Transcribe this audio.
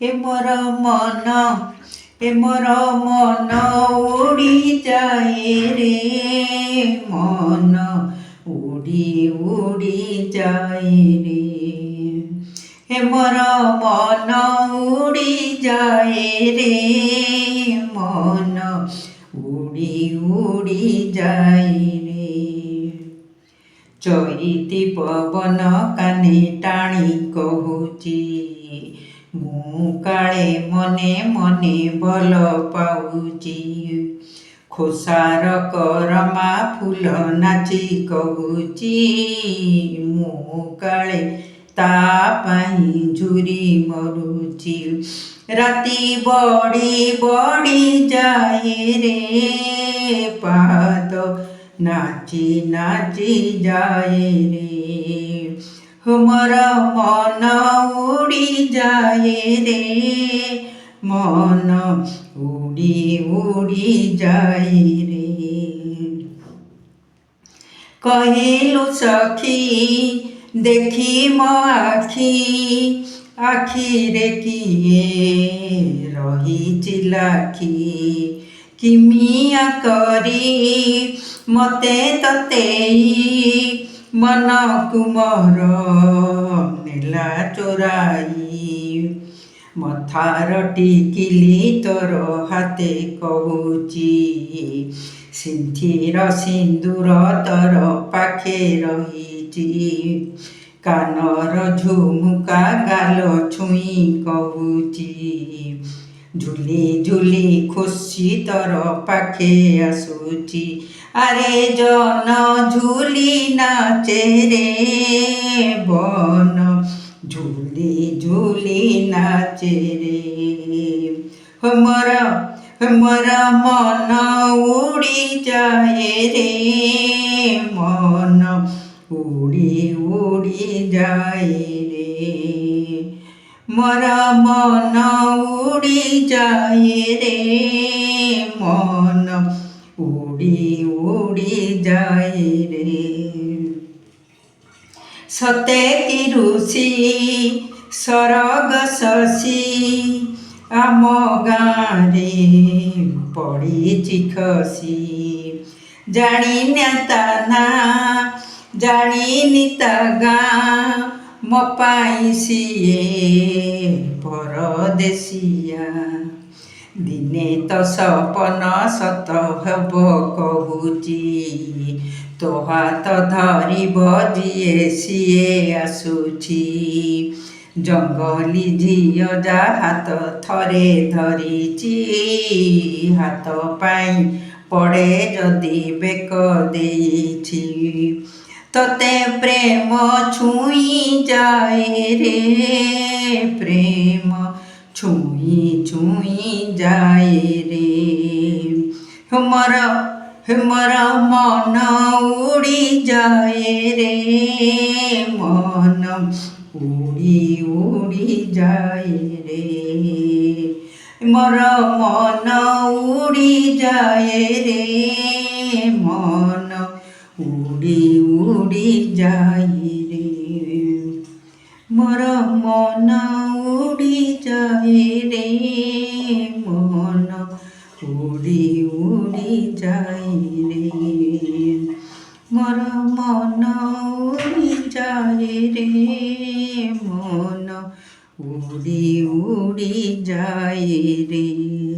ଏ ମୋର ମନ ଉଡ଼ିଯାଏ ରେ ମନ ଉଡ଼ି ଉଡ଼ି ଯାଏ ରେ ଏ ମୋର ମନ ଉଡ଼ିଯାଏ ରେ ମନ ଉଡ଼ି ଉଡ଼ି ଯାଏ ରେ ଚଇତି ପବନ କାନେ ଟାଣି କହୁଛି ମୁଁ କାଳେ ମନେ ମନେ ଭଲ ପାଉଛି ଖୋସାର କରମା ଫୁଲ ନାଚି କହୁଛି ମୁଁ କାଳେ ତା ପାଇଁ ଝୁରି ମରୁଛି ରାତି ବଢ଼ି ବଢ଼ି ଯାଏ ରେ ପାଦ ନାଚି ନାଚି ଯାଏ ରେ ମୋର ମନ ଉଡ଼ିଯାଏ ରେ ମନ ଉଡ଼ି ଉଡ଼ି ଯାଏ ରେ କହିଲୁ ସଖୀ ଦେଖି ମୋ ଆଖିରେ କିଏ ରହିଛି ଲାଖି କିମିଆ କରି ମତେ ତତେଇ ମନକୁ ମୋର ନେଲା ଚୋରାଇ ମଥାର ଟିକିଲି ତୋର ହାତେ କହୁଛି ସିନ୍ଥିର ସିନ୍ଦୁର ତୋର ପାଖେ ରହିଛି କାନର ଝୁମୁକା ଗାଲ ଛୁଇଁ କହୁଛି ଝୁଲି ଝୁଲି ଖୁସି ତୋର ପାଖେ ଆସୁଛି ଆରେ ଜନ ଝୁଲି ନାଚେ ରେ ବନ ଝୁଲି ଝୁଲି ନାଚେ ରେ ମୋର ମନ ଉଡ଼ିଯାଏ ରେ ମନ ଉଡ଼ି ଉଡ଼ି ଯାଏ ରେ ମୋର ମନ ଉଡ଼ିଯାଏ ରେ ମନ ଉଡ଼ି ଉଡ଼ି ଯାଏ ରେ ସତେ କି ଋଷି ସରଗ ଶଶୀ ଆମ ଗାଁରେ ପଡ଼ିଛି ଖସି ଜାଣିନି ତା ନାଁ ଜାଣିନି ତା ଗାଁ ମୋ ପାଇଁ ସିଏ ପରଦେଶିଆ ଦିନେ ତ ସପନ ସତ ହେବ କହୁଛି ତୋ ହାତ ଧରିବ ଯିଏ ସିଏ ଆସୁଛି ଜଙ୍ଗଲି ଝିଅ ଯା ହାତ ଥରେ ଧରିଛି ହାତ ପାଇଁ ପଡ଼େ ଯଦି ବେକ ଦେଇଛି ତତେ ପ୍ରେମ ଛୁଇଁ ଯାଏ ରେ ପ୍ରେମ ଛୁଇଁ ଛୁଇଁ ଯାଏ ରେ ମୋର ମନ ଉଡ଼ିଯାଏ ରେ ମନ ଉଡ଼ି ଉଡ଼ି ଯାଏ ରେ ମୋର ମନ ଉଡ଼ିଯାଏ ରେ ମନ ଉଡ଼ି ଉଡ଼ି ଯାଏ ରେ ମୋର ମନ ଉଡ଼ିଯାଏ ରେ ମନ ଉଡ଼ି ଉଡ଼ି ଯାଏ ରେ ମୋର ମନ ଉଡ଼ିଯାଏ ରେ ମନ ଉଡ଼ି ଉଡ଼ି ଯାଏ ରେ।